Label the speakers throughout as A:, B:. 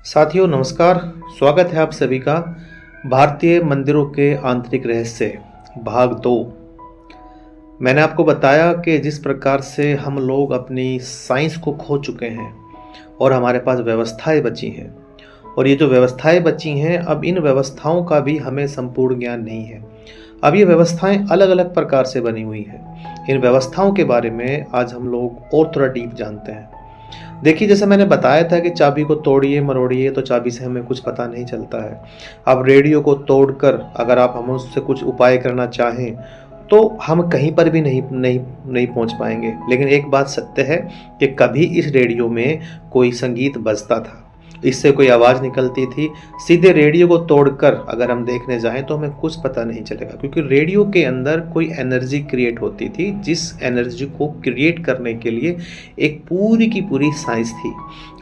A: साथियों नमस्कार। स्वागत है आप सभी का भारतीय मंदिरों के आंतरिक रहस्य भाग 2। मैंने आपको बताया कि जिस प्रकार से हम लोग अपनी साइंस को खो चुके हैं और हमारे पास व्यवस्थाएं बची हैं, और ये जो व्यवस्थाएं बची हैं, अब इन व्यवस्थाओं का भी हमें संपूर्ण ज्ञान नहीं है। अब ये व्यवस्थाएं अलग अलग प्रकार से बनी हुई हैं। इन व्यवस्थाओं के बारे में आज हम लोग और थोड़ा डीप जानते हैं। देखिए, जैसे मैंने बताया था कि चाबी को तोड़िए मरोड़िए तो चाबी से हमें कुछ पता नहीं चलता है। अब रेडियो को तोड़कर अगर आप हम उससे कुछ उपाय करना चाहें तो हम कहीं पर भी नहीं पहुंच पाएंगे। लेकिन एक बात सत्य है कि कभी इस रेडियो में कोई संगीत बजता था, इससे कोई आवाज़ निकलती थी। सीधे रेडियो को तोड़कर अगर हम देखने जाएं तो हमें कुछ पता नहीं चलेगा, क्योंकि रेडियो के अंदर कोई एनर्जी क्रिएट होती थी, जिस एनर्जी को क्रिएट करने के लिए एक पूरी की पूरी साइंस थी।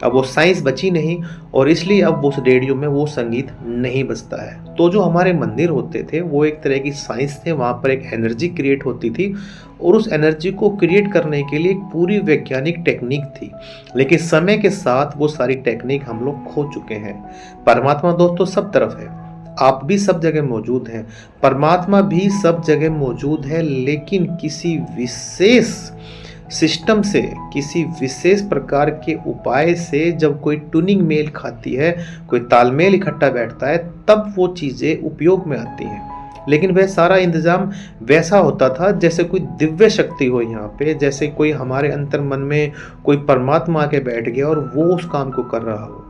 A: अब वो साइंस बची नहीं, और इसलिए अब उस रेडियो में वो संगीत नहीं बजता है। तो जो हमारे मंदिर होते थे वो एक तरह की साइंस थे, वहाँ पर एक एनर्जी क्रिएट होती थी, और उस एनर्जी को क्रिएट करने के लिए एक पूरी वैज्ञानिक टेक्निक थी। लेकिन समय के साथ वो सारी टेक्निक हम लोग खो चुके हैं। परमात्मा दोस्तों सब तरफ है, आप भी सब जगह मौजूद हैं, परमात्मा भी सब जगह मौजूद है। लेकिन किसी विशेष सिस्टम से, किसी विशेष प्रकार के उपाय से जब कोई ट्यूनिंग मेल खाती है, कोई तालमेल इकट्ठा बैठता है, तब वो चीज़ें उपयोग में आती हैं। लेकिन वह सारा इंतज़ाम वैसा होता था जैसे कोई दिव्य शक्ति हो यहाँ पे, जैसे कोई हमारे अंतर मन में कोई परमात्मा आके बैठ गया और वो उस काम को कर रहा हो।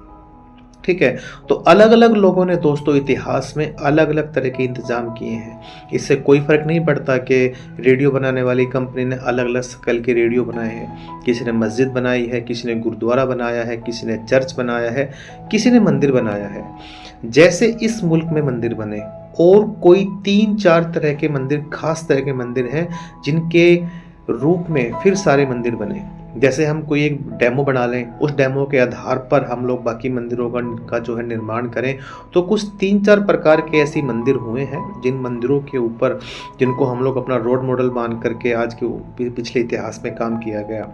A: ठीक है, तो अलग अलग लोगों ने दोस्तों इतिहास में अलग अलग तरह के इंतजाम किए हैं। इससे कोई फर्क नहीं पड़ता कि रेडियो बनाने वाली कंपनी ने अलग अलग शक्ल के रेडियो बनाए हैं। किसी ने मस्जिद बनाई है, किसी ने गुरुद्वारा बनाया है, किसी ने चर्च बनाया है, किसी ने मंदिर बनाया है। जैसे इस मुल्क में मंदिर बने, और कोई 3-4 तरह के मंदिर, खास तरह के मंदिर हैं जिनके रूप में फिर सारे मंदिर बने। जैसे हम कोई एक डेमो बना लें, उस डेमो के आधार पर हम लोग बाकी मंदिरों का जो है निर्माण करें, तो कुछ 3-4 प्रकार के ऐसे मंदिर हुए हैं जिन मंदिरों के ऊपर, जिनको हम लोग अपना रोड मॉडल मान करके आज के पिछले इतिहास में काम किया गया।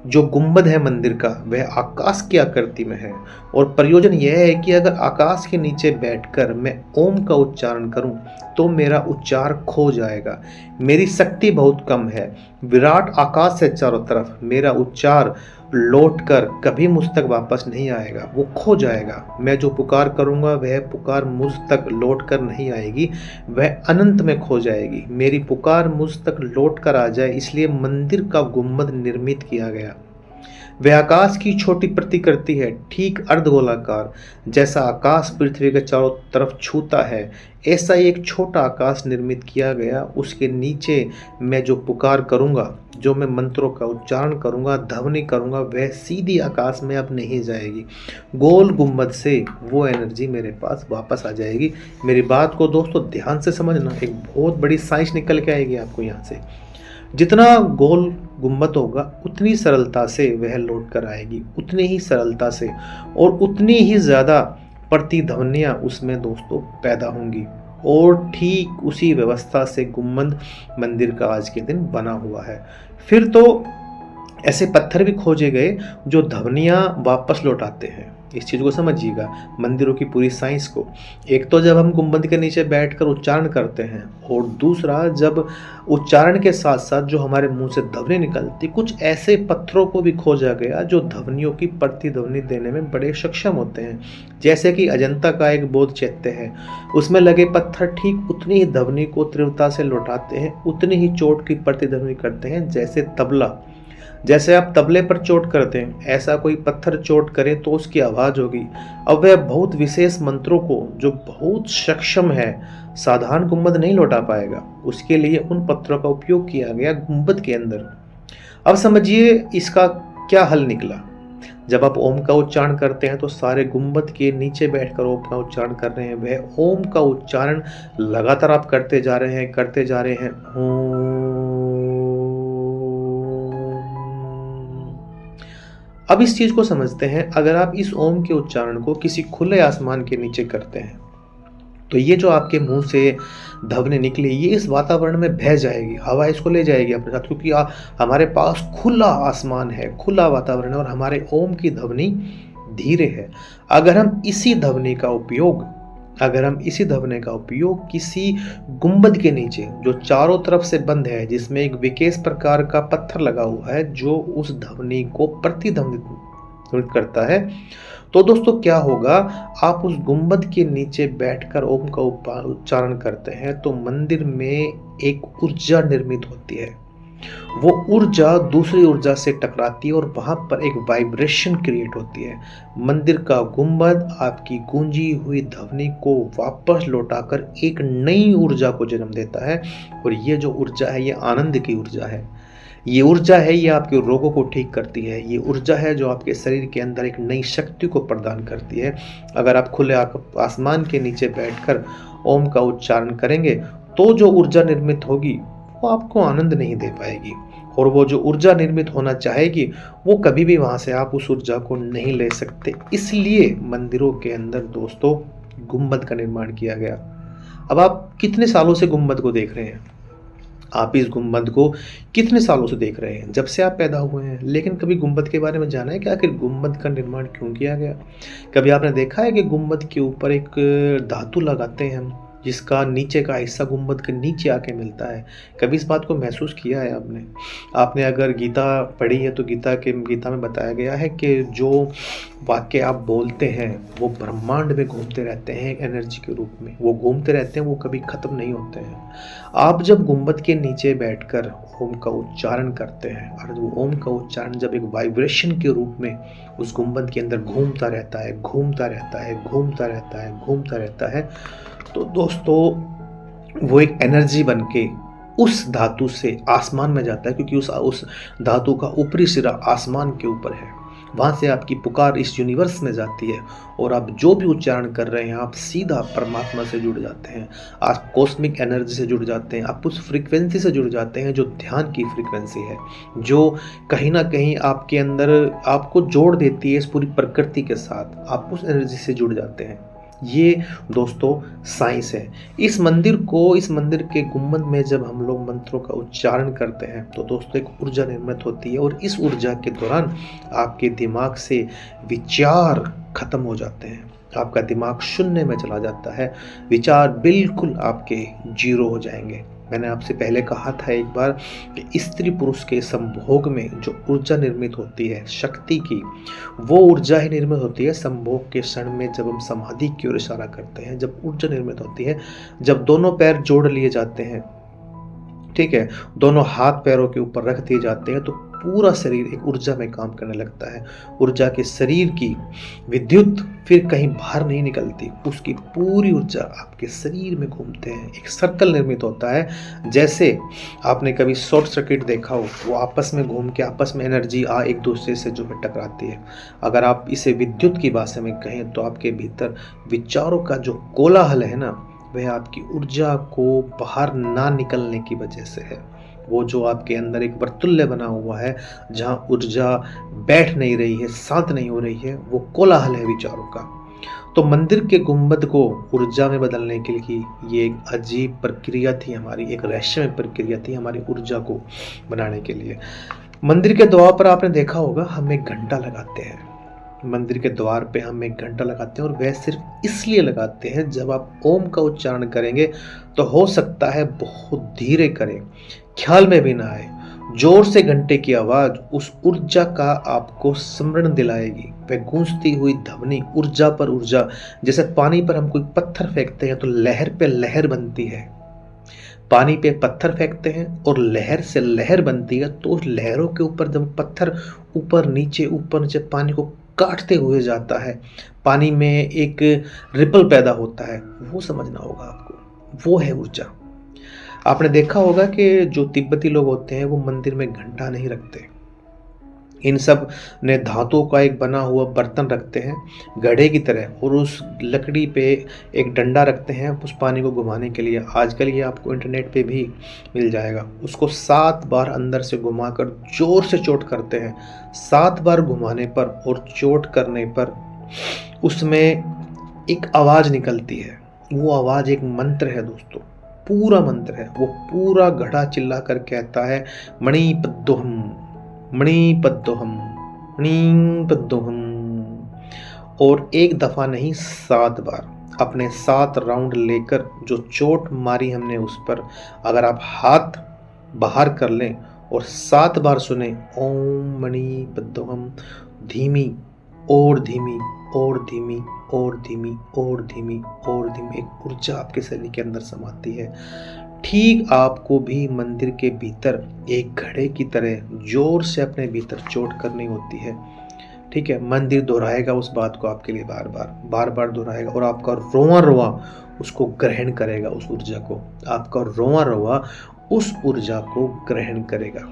A: जो गुंबद है मंदिर का, वह आकाश की आकृति में है, और प्रयोजन यह है कि अगर आकाश के नीचे बैठकर मैं ओम का उच्चारण करूं तो मेरा उच्चार खो जाएगा। मेरी शक्ति बहुत कम है, विराट आकाश है चारों तरफ, मेरा उच्चार लौट कर कभी मुझ तक वापस नहीं आएगा, वो खो जाएगा। मैं जो पुकार करूंगा वह पुकार मुझ तक लौट कर नहीं आएगी, वह अनंत में खो जाएगी। मेरी पुकार मुझ तक लौट कर आ जाए, इसलिए मंदिर का गुंबद निर्मित किया गया। वह आकाश की छोटी प्रतिकृति है, ठीक अर्धगोलाकार। जैसा आकाश पृथ्वी के चारों तरफ छूता है, ऐसा ही एक छोटा आकाश निर्मित किया गया। उसके नीचे मैं जो पुकार करूंगा, जो मैं मंत्रों का उच्चारण करूंगा, ध्वनि करूंगा, वह सीधी आकाश में अब नहीं जाएगी। गोल गुंबद से वो एनर्जी मेरे पास वापस आ जाएगी। मेरी बात को दोस्तों ध्यान से समझना, एक बहुत बड़ी साइंस निकल के आएगी आपको यहाँ से। जितना गोल गुंबद होगा उतनी सरलता से वह लौट कर आएगी, उतनी ही सरलता से, और उतनी ही ज़्यादा प्रतिध्वनियाँ उसमें दोस्तों पैदा होंगी। और ठीक उसी व्यवस्था से गुंबद मंदिर का आज के दिन बना हुआ है। फिर तो ऐसे पत्थर भी खोजे गए जो ध्वनियाँ वापस लौटाते हैं। इस चीज़ को समझिएगा, मंदिरों की पूरी साइंस को। एक तो जब हम गुंबद के नीचे बैठकर उच्चारण करते हैं, और दूसरा जब उच्चारण के साथ साथ जो हमारे मुंह से ध्वनि निकलती, कुछ ऐसे पत्थरों को भी खोजा गया जो ध्वनियों की प्रतिध्वनि देने में बड़े सक्षम होते हैं। जैसे कि अजंता का एक बोध चैत्य है, उसमें लगे पत्थर ठीक उतनी ही ध्वनि को तीव्रता से लौटाते हैं, उतनी ही चोट की प्रतिध्वनि करते हैं जैसे तबला। जैसे आप तबले पर चोट करते हैं, ऐसा कोई पत्थर चोट करे तो उसकी आवाज़ होगी। अब वह बहुत विशेष मंत्रों को, जो बहुत सक्षम है, साधारण गुंबद नहीं लौटा पाएगा। उसके लिए उन पत्थरों का उपयोग किया गया गुंबद के अंदर। अब समझिए इसका क्या हल निकला। जब आप ओम का उच्चारण करते हैं तो सारे गुंबद के नीचे बैठकर ओम का उच्चारण कर रहे हैं। वह ओम का उच्चारण लगातार आप करते जा रहे हैं। अब इस चीज को समझते हैं, अगर आप इस ओम के उच्चारण को किसी खुले आसमान के नीचे करते हैं तो ये जो आपके मुंह से ध्वनि निकली, ये इस वातावरण में बह जाएगी, हवा इसको ले जाएगी अपने साथ, क्योंकि हमारे पास खुला आसमान है, खुला वातावरण है, और हमारे ओम की ध्वनि धीरे है। अगर हम इसी ध्वनि का उपयोग किसी गुंबद के नीचे जो चारों तरफ से बंद है, जिसमें एक विशेष प्रकार का पत्थर लगा हुआ है जो उस ध्वनि को प्रतिध्वनित करता है, तो दोस्तों क्या होगा, आप उस गुंबद के नीचे बैठकर ओम का उच्चारण करते हैं तो मंदिर में एक ऊर्जा निर्मित होती है। वो ऊर्जा दूसरी ऊर्जा से टकराती है और वहां पर एक वाइब्रेशन क्रिएट होती है। मंदिर का गुंबद आपकी गूंजी हुई ध्वनि को वापस लौटाकर एक नई ऊर्जा को जन्म देता है, और ये जो ऊर्जा है ये आनंद की ऊर्जा है। ये ऊर्जा है, ये आपके रोगों को ठीक करती है। ये ऊर्जा है जो आपके शरीर के अंदर एक नई शक्ति को प्रदान करती है। अगर आप खुले आसमान के नीचे बैठकर ओम का उच्चारण करेंगे तो जो ऊर्जा निर्मित होगी वो आपको आनंद नहीं दे पाएगी, और वो जो ऊर्जा निर्मित होना चाहेगी वो कभी भी वहां से आप उस ऊर्जा को नहीं ले सकते। इसलिए मंदिरों के अंदर दोस्तों गुंबद का निर्माण किया गया। अब आप कितने सालों से गुंबद को देख रहे हैं? आप इस गुंबद को कितने सालों से देख रहे हैं? जब से आप पैदा हुए हैं। लेकिन कभी गुंबद के बारे में जाना है कि आखिर गुंबद का निर्माण क्यों किया गया? कभी आपने देखा है कि गुंबद के ऊपर एक धातु लगाते हैं हम, जिसका नीचे का हिस्सा गुंबद के नीचे आके मिलता है? कभी इस बात को महसूस किया है आपने अगर गीता पढ़ी है तो गीता में बताया गया है कि जो वाक्य आप बोलते हैं वो ब्रह्मांड में घूमते रहते हैं एनर्जी के रूप में, वो घूमते रहते हैं, वो कभी खत्म नहीं होते हैं। आप जब गुंबद के नीचे बैठकर ओम का उच्चारण करते हैं, और वो ओम का उच्चारण जब एक वाइब्रेशन के रूप में उस गुंबद के अंदर घूमता रहता है, तो दोस्तों वो एक एनर्जी बनके उस धातु से आसमान में जाता है, क्योंकि उस धातु का ऊपरी सिरा आसमान के ऊपर है। वहाँ से आपकी पुकार इस यूनिवर्स में जाती है, और आप जो भी उच्चारण कर रहे हैं आप सीधा परमात्मा से जुड़ जाते हैं, आप कॉस्मिक एनर्जी से जुड़ जाते हैं, आप उस फ्रीक्वेंसी से जुड़ जाते हैं जो ध्यान की फ्रीक्वेंसी है, जो कहीं ना कहीं आपके अंदर आपको जोड़ देती है इस पूरी प्रकृति के साथ। आप उस एनर्जी से जुड़ जाते हैं। ये दोस्तों साइंस है। इस मंदिर के गुंबद में जब हम लोग मंत्रों का उच्चारण करते हैं तो दोस्तों एक ऊर्जा निर्मित होती है, और इस ऊर्जा के दौरान आपके दिमाग से विचार खत्म हो जाते हैं, आपका दिमाग शून्य में चला जाता है, विचार बिल्कुल आपके जीरो हो जाएंगे। मैंने आपसे पहले कहा था एक बार कि स्त्री पुरुष के संभोग में जो ऊर्जा निर्मित होती है शक्ति की, वो ऊर्जा ही निर्मित होती है संभोग के क्षण में, जब हम समाधि की ओर इशारा करते हैं, जब ऊर्जा निर्मित होती है, जब दोनों पैर जोड़ लिए जाते हैं, ठीक है, दोनों हाथ पैरों के ऊपर रख दिए जाते हैं, तो पूरा शरीर एक ऊर्जा में काम करने लगता है। ऊर्जा के शरीर की विद्युत फिर कहीं बाहर नहीं निकलती, उसकी पूरी ऊर्जा आपके शरीर में घूमते हैं, एक सर्कल निर्मित होता है। जैसे आपने कभी शॉर्ट सर्किट देखा हो, वो आपस में घूम के आपस में एनर्जी एक दूसरे से जो है टकराती है। अगर आप इसे विद्युत की भाषा में कहें तो आपके भीतर विचारों का जो कोलाहल है ना, वह आपकी ऊर्जा को बाहर ना निकलने की वजह से है। वो जो आपके अंदर एक वर्तुल्य बना हुआ है जहाँ ऊर्जा बैठ नहीं रही है, शांत नहीं हो रही है, वो कोलाहल है विचारों का। तो मंदिर के गुंबद को ऊर्जा में बदलने के लिए ये एक अजीब प्रक्रिया थी हमारी, एक रहस्यमय प्रक्रिया थी हमारी ऊर्जा को बनाने के लिए। मंदिर के द्वार पर आपने देखा होगा हम एक घंटा लगाते हैं, मंदिर के द्वार पे हम एक घंटा लगाते हैं, और वह सिर्फ इसलिए लगाते हैं जब आप ओम का उच्चारण करेंगे तो हो सकता है बहुत धीरे करें, ख्याल में भी ना आए, जोर से घंटे की आवाज उस ऊर्जा का आपको स्मरण दिलाएगी। वह गूंजती हुई ध्वनि ऊर्जा पर ऊर्जा, जैसे पानी पर हम कोई पत्थर फेंकते हैं तो लहर पे लहर बनती है, पानी पे पत्थर फेंकते हैं और लहर से लहर बनती है, तो उस लहरों के ऊपर जब पत्थर ऊपर नीचे पानी को काटते हुए जाता है, पानी में एक रिपल पैदा होता है, वो समझना होगा आपको, वो है ऊर्जा। आपने देखा होगा कि जो तिब्बती लोग होते हैं वो मंदिर में घंटा नहीं रखते, इन सब ने धातु का एक बना हुआ बर्तन रखते हैं घड़े की तरह, और उस लकड़ी पे एक डंडा रखते हैं उस पानी को घुमाने के लिए। आजकल ये आपको इंटरनेट पे भी मिल जाएगा। उसको 7 बार अंदर से घुमाकर जोर से चोट करते हैं। 7 बार घुमाने पर और चोट करने पर उसमें एक आवाज़ निकलती है, वो आवाज़ एक मंत्र है दोस्तों, पूरा मंत्र है। वो पूरा घड़ा चिल्ला कर कहता है मणिपद्मोहम मणिपद्मोहम मणिपद्मोहम। और एक दफ़ा नहीं 7 बार अपने 7 राउंड लेकर जो चोट मारी हमने उस पर, अगर आप हाथ बाहर कर लें और 7 बार सुने ओम मणि पद्महम, धीमी और धीमी और धीमी और धीमी और धीमी और धीमी एक ऊर्जा आपके शरीर के अंदर समाती है। ठीक आपको भी मंदिर के भीतर एक घड़े की तरह जोर से अपने भीतर चोट करनी होती है। ठीक है, मंदिर दोहराएगा उस बात को आपके लिए बार बार दोहराएगा और आपका रोआ रोआ उसको ग्रहण करेगा, उस ऊर्जा को, आपका रोआ रोआ उस ऊर्जा को ग्रहण करेगा।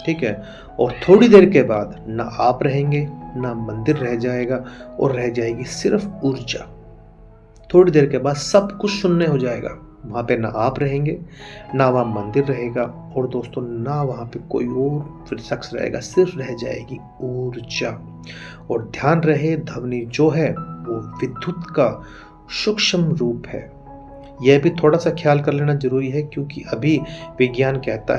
A: ठीक है, और थोड़ी देर के बाद ना आप रहेंगे ना मंदिर रह जाएगा और रह जाएगी सिर्फ ऊर्जा। थोड़ी देर के बाद सब कुछ शून्य हो जाएगा, वहाँ पे ना आप रहेंगे ना वहाँ मंदिर रहेगा और दोस्तों ना वहाँ पे कोई और फिर शख्स रहेगा, सिर्फ रह जाएगी ऊर्जा। और ध्यान रहे ध्वनि जो है वो विद्युत का सूक्ष्म रूप है। यह भी थोड़ा सा ख्याल कर लेना जरूरी है, क्योंकि अभी विज्ञान कहता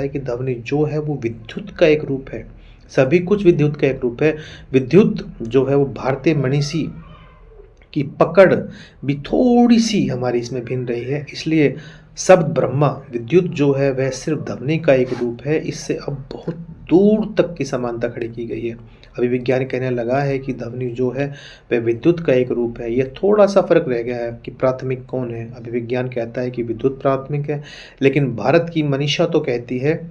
A: है कि ध्वनि जो है वो विद्युत का एक रूप है। सभी कुछ विद्युत का एक रूप है। विद्युत जो है वो भारतीय मनीषी की पकड़ भी थोड़ी सी हमारी इसमें भिन्न रही है। इसलिए शब्द ब्रह्मा विद्युत जो है वह सिर्फ ध्वनि का एक रूप है। इससे अब बहुत दूर तक की समानता खड़ी की गई है। अभी विज्ञान कहने लगा है कि ध्वनि जो है वह विद्युत का एक रूप है। यह थोड़ा सा फर्क रह गया है कि प्राथमिक कौन है। अभी विज्ञान कहता है कि विद्युत प्राथमिक है, लेकिन भारत की मनीषा तो कहती है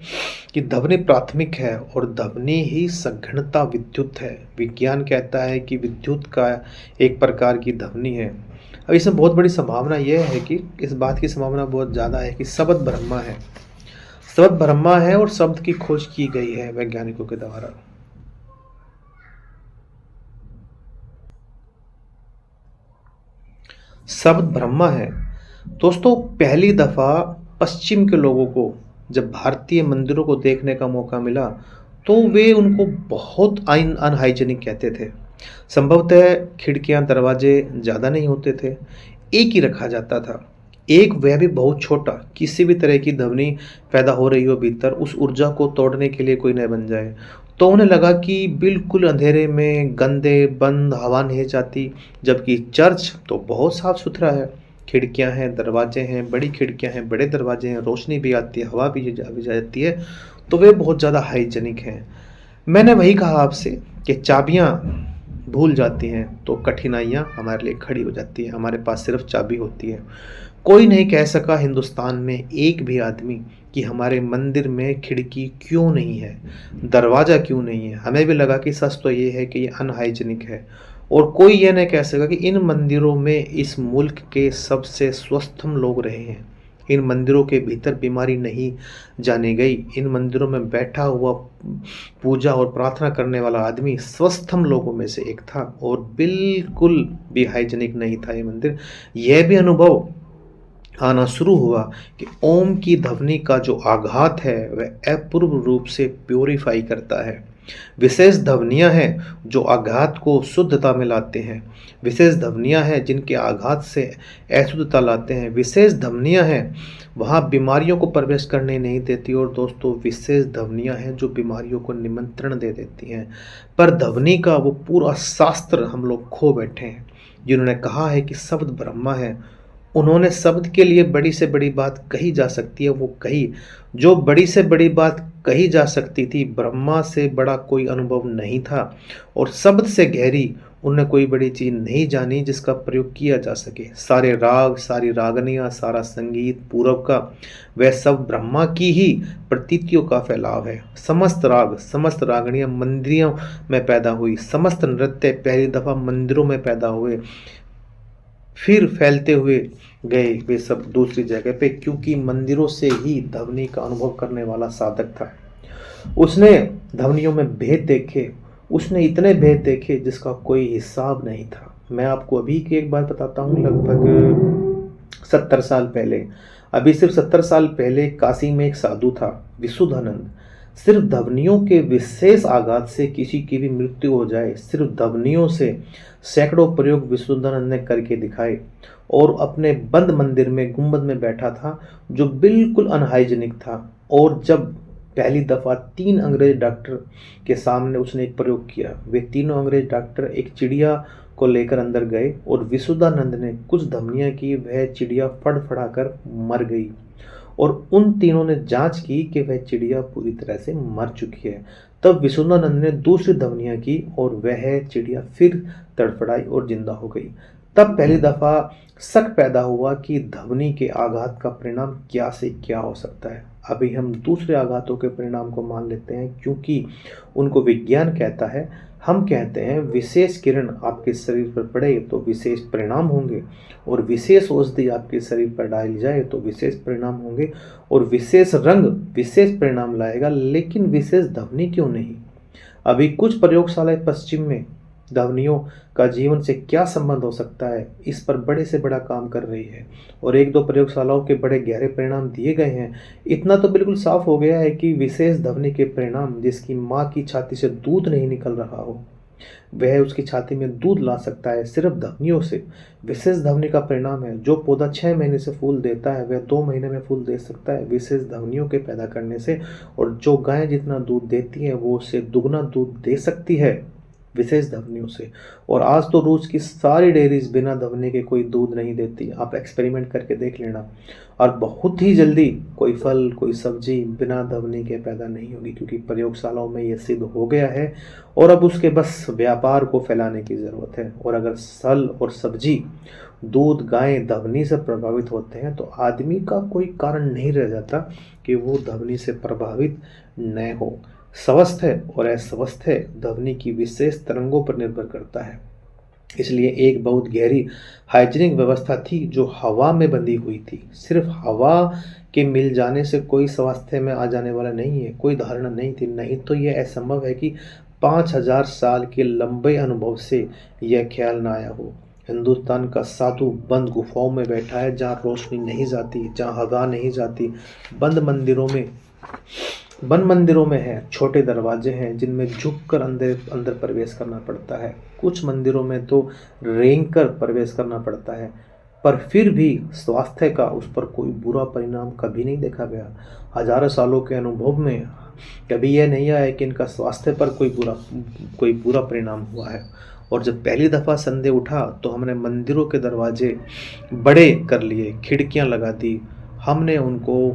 A: कि ध्वनि प्राथमिक है और ध्वनि ही सघनता विद्युत है। विज्ञान कहता है कि विद्युत का एक प्रकार की ध्वनि है। अब इसमें बहुत बड़ी संभावना यह है कि इस बात की संभावना बहुत ज़्यादा है कि शब्द ब्रह्मा है, शब्द ब्रह्मा है और शब्द की खोज की गई है वैज्ञानिकों के द्वारा। शब्द ब्रह्मा है। दोस्तों पहली दफ़ा पश्चिम के लोगों को जब भारतीय मंदिरों को देखने का मौका मिला तो वे उनको बहुत अनहाइजेनिक कहते थे। संभवतः खिड़कियां दरवाजे ज़्यादा नहीं होते थे, एक ही रखा जाता था, एक वह भी बहुत छोटा, किसी भी तरह की ध्वनि पैदा हो रही हो भीतर, उस ऊर्जा को तोड़ने के लिए कोई न बन जाए। तो उन्हें लगा कि बिल्कुल अंधेरे में गंदे बंद हवा नहीं जाती, जबकि चर्च तो बहुत साफ सुथरा है, खिड़कियां हैं, दरवाजे हैं, बड़ी खिड़कियां हैं, बड़े दरवाजे हैं, रोशनी भी आती है, हवा भी जाती है, तो वे बहुत ज़्यादा हाइजेनिक हैं। मैंने वही कहा आपसे कि चाबियां भूल जाती हैं तो कठिनाइयां हमारे लिए खड़ी हो जाती है। हमारे पास सिर्फ चाबी होती है। कोई नहीं कह सका हिंदुस्तान में एक भी आदमी कि हमारे मंदिर में खिड़की क्यों नहीं है, दरवाज़ा क्यों नहीं है। हमें भी लगा कि सच तो ये है कि ये अनहाइजीनिक है, और कोई ये नहीं कह सका कि इन मंदिरों में इस मुल्क के सबसे स्वस्थम लोग रहे हैं। इन मंदिरों के भीतर बीमारी नहीं जाने गई। इन मंदिरों में बैठा हुआ पूजा और प्रार्थना करने वाला आदमी स्वस्थम लोगों में से एक था और बिल्कुल भी हाइजीनिक नहीं था ये मंदिर। यह भी अनुभव आना शुरू हुआ कि ओम की ध्वनि का जो आघात है वह अपूर्व रूप से प्योरीफाई करता है। विशेष ध्वनियाँ हैं जो आघात को शुद्धता में लाते हैं। विशेष ध्वनियाँ हैं जिनके आघात से अशुद्धता लाते हैं। विशेष ध्वनियाँ हैं वहाँ बीमारियों को प्रवेश करने नहीं देती। और दोस्तों विशेष ध्वनियाँ हैं जो बीमारियों को निमंत्रण दे देती हैं। पर ध्वनि का वो पूरा शास्त्र हम लोग खो बैठे हैं। जिन्होंने कहा है कि शब्द ब्रह्मा है, उन्होंने शब्द के लिए बड़ी से बड़ी बात कही जा सकती है वो कही। जो बड़ी से बड़ी बात कही जा सकती थी, ब्रह्मा से बड़ा कोई अनुभव नहीं था और शब्द से गहरी उन्हें कोई बड़ी चीज़ नहीं जानी जिसका प्रयोग किया जा सके। सारे राग, सारी रागनियाँ, सारा संगीत पूर्व का, वह सब ब्रह्मा की ही प्रतीतियों का फैलाव है। समस्त राग, समस्त रागनियाँ मंदिरों में पैदा हुई, समस्त नृत्य पहली दफ़ा मंदिरों में पैदा हुए, फिर फैलते हुए गए वे सब दूसरी जगह पे, क्योंकि मंदिरों से ही ध्वनि का अनुभव करने वाला साधक था। उसने ध्वनियों में भेद देखे, उसने इतने भेद देखे जिसका कोई हिसाब नहीं था। मैं आपको अभी की एक बात बताता हूँ, लगभग 70 साल पहले, अभी सिर्फ 70 साल पहले काशी में एक साधु था विशुद्धानंद। सिर्फ ध्वनियों के विशेष आघात से किसी की भी मृत्यु हो जाए, सिर्फ ध्वनियों से सैकड़ों प्रयोग विशुद्धानंद ने करके दिखाए। और अपने बंद मंदिर में गुंबद में बैठा था जो बिल्कुल अनहाइजीनिक था। और जब पहली दफ़ा 3 अंग्रेज डॉक्टर के सामने उसने एक प्रयोग किया। वे तीनों अंग्रेज डॉक्टर एक चिड़िया को लेकर अंदर गए और विशुद्धानंद ने कुछ धमनियाँ की, वह चिड़िया फड़फड़ाकर मर गई और उन तीनों ने जांच की कि वह चिड़िया पूरी तरह से मर चुकी है। तब विशुद्धानंद ने दूसरी धमनियाँ की और वह चिड़िया फिर तड़फड़ाई और जिंदा हो गई। तब पहली दफ़ा शक पैदा हुआ कि ध्वनि के आघात का परिणाम क्या से क्या हो सकता है। अभी हम दूसरे आघातों के परिणाम को मान लेते हैं, क्योंकि उनको विज्ञान कहता है। हम कहते हैं विशेष किरण आपके शरीर पर पड़े तो विशेष परिणाम होंगे, और विशेष औषधि आपके शरीर पर डाली जाए तो विशेष परिणाम होंगे, और विशेष रंग विशेष परिणाम लाएगा, लेकिन विशेष ध्वनि क्यों नहीं? अभी कुछ प्रयोगशालाएं पश्चिम में ध्वनियों का जीवन से क्या संबंध हो सकता है, इस पर बड़े से बड़ा काम कर रही है, और एक दो प्रयोगशालाओं के बड़े गहरे परिणाम दिए गए हैं। इतना तो बिल्कुल साफ हो गया है कि विशेष ध्वनि के परिणाम, जिसकी माँ की छाती से दूध नहीं निकल रहा हो, वह उसकी छाती में दूध ला सकता है सिर्फ ध्वनियों से। विशेष ध्वनि का परिणाम है, जो पौधा 6 महीने से फूल देता है वह 2 महीने में फूल दे सकता है विशेष ध्वनियों के पैदा करने से, और जो गाय जितना दूध देती है वो उससे दुगना दूध दे सकती है विशेष ध्वनियों से। और आज तो रोज की सारी डेयरीज बिना ध्वनि के कोई दूध नहीं देती, आप एक्सपेरिमेंट करके देख लेना। और बहुत ही जल्दी कोई फल कोई सब्जी बिना ध्वनि के पैदा नहीं होगी, क्योंकि प्रयोगशालाओं में ये सिद्ध हो गया है, और अब उसके बस व्यापार को फैलाने की ज़रूरत है। और अगर फल और सब्जी दूध गाय ध्वनि से प्रभावित होते हैं तो आदमी का कोई कारण नहीं रह जाता कि वो ध्वनि से प्रभावित न हो। स्वस्थ है और अस्वस्थ है ध्वनि की विशेष तरंगों पर निर्भर करता है। इसलिए एक बहुत गहरी हाइजीनिक व्यवस्था थी जो हवा में बंधी हुई थी। सिर्फ हवा के मिल जाने से कोई स्वास्थ्य में आ जाने वाला नहीं है, कोई धारणा नहीं थी। नहीं तो यह असंभव है कि 5000 साल के लंबे अनुभव से यह ख्याल ना आया हो। हिंदुस्तान का साधु बंद गुफाओं में बैठा है, जहाँ रोशनी नहीं जाती, जहाँ हवा नहीं जाती। बंद मंदिरों में है छोटे दरवाजे हैं जिनमें झुककर अंदर प्रवेश करना पड़ता है। कुछ मंदिरों में तो रेंग कर प्रवेश करना पड़ता है, पर फिर भी स्वास्थ्य का उस पर कोई बुरा परिणाम कभी नहीं देखा गया। हजारों सालों के अनुभव में कभी यह नहीं आया कि इनका स्वास्थ्य पर कोई बुरा परिणाम हुआ है। और जब पहली दफ़ा संदेह उठा तो हमने मंदिरों के दरवाजे बड़े कर लिए, खिड़कियां लगा दी, हमने उनको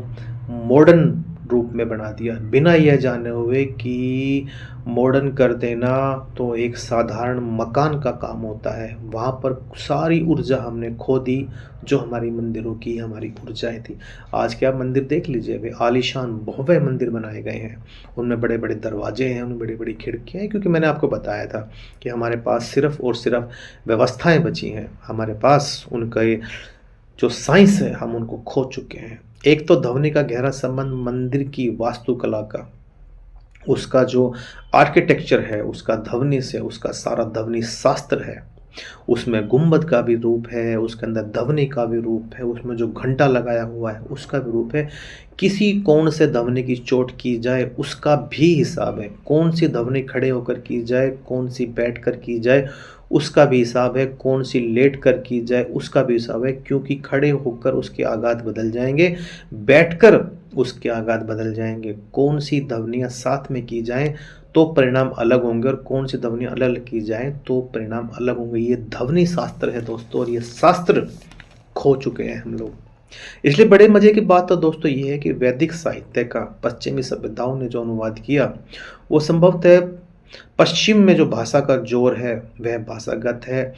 A: मॉडर्न रूप में बना दिया, बिना यह जाने हुए कि मॉडर्न कर देना तो एक साधारण मकान का काम होता है। वहाँ पर सारी ऊर्जा हमने खो दी जो हमारी मंदिरों की हमारी ऊर्जाएं थी। आज के आप मंदिर देख लीजिए, वे आलीशान भव्य मंदिर बनाए गए हैं, उनमें बड़े बड़े दरवाजे हैं, उनमें बड़ी बड़ी खिड़कियाँ हैं, क्योंकि मैंने आपको बताया था कि हमारे पास सिर्फ और सिर्फ व्यवस्थाएं बची हैं। हमारे पास उनका जो साइंस है हम उनको खो चुके हैं। एक तो ध्वनि का गहरा संबंध मंदिर की वास्तुकला का, उसका जो आर्किटेक्चर है उसका ध्वनि से, उसका सारा ध्वनि शास्त्र है। उसमें गुंबद का भी रूप है, उसके अंदर ध्वनि का भी रूप है, उसमें जो घंटा लगाया हुआ है उसका भी रूप है। किसी कोण से ध्वनि की चोट की जाए उसका भी हिसाब है। कौन सी ध्वनि खड़े होकर की जाए, कौन सी बैठ कर की जाए उसका भी हिसाब है, कौन सी लेट कर की जाए उसका भी हिसाब है, क्योंकि खड़े होकर उसके आघात बदल जाएंगे, बैठकर उसके आघात बदल जाएंगे। कौन सी ध्वनियाँ साथ में की जाएं तो परिणाम अलग होंगे, और कौन सी ध्वनियाँ अलग अलग की जाएं तो परिणाम अलग होंगे। ये ध्वनि शास्त्र है दोस्तों, और ये शास्त्र खो चुके हैं हम लोग। इसलिए बड़े मजे की बात तो दोस्तों ये है कि वैदिक साहित्य का पश्चिमी सभ्यताओं ने जो अनुवाद किया वो संभवतः पश्चिम में जो भाषा का जोर है वह भाषागत है,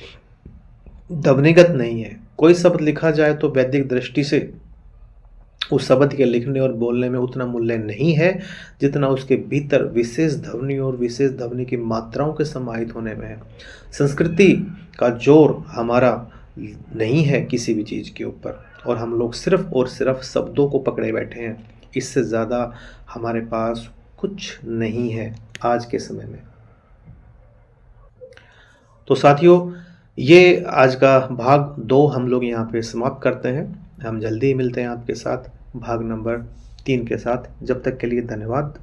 A: ध्वनिगत नहीं है। कोई शब्द लिखा जाए तो वैदिक दृष्टि से उस शब्द के लिखने और बोलने में उतना मूल्य नहीं है जितना उसके भीतर विशेष ध्वनि और विशेष ध्वनि की मात्राओं के समाहित होने में है। संस्कृति का जोर हमारा नहीं है किसी भी चीज़ के ऊपर, और हम लोग सिर्फ और सिर्फ शब्दों को पकड़े बैठे हैं। इससे ज़्यादा हमारे पास कुछ नहीं है आज के समय में। तो साथियों, ये आज का भाग 2 हम लोग यहाँ पे समाप्त करते हैं। हम जल्दी ही मिलते हैं आपके साथ भाग नंबर 3 के साथ। जब तक के लिए धन्यवाद।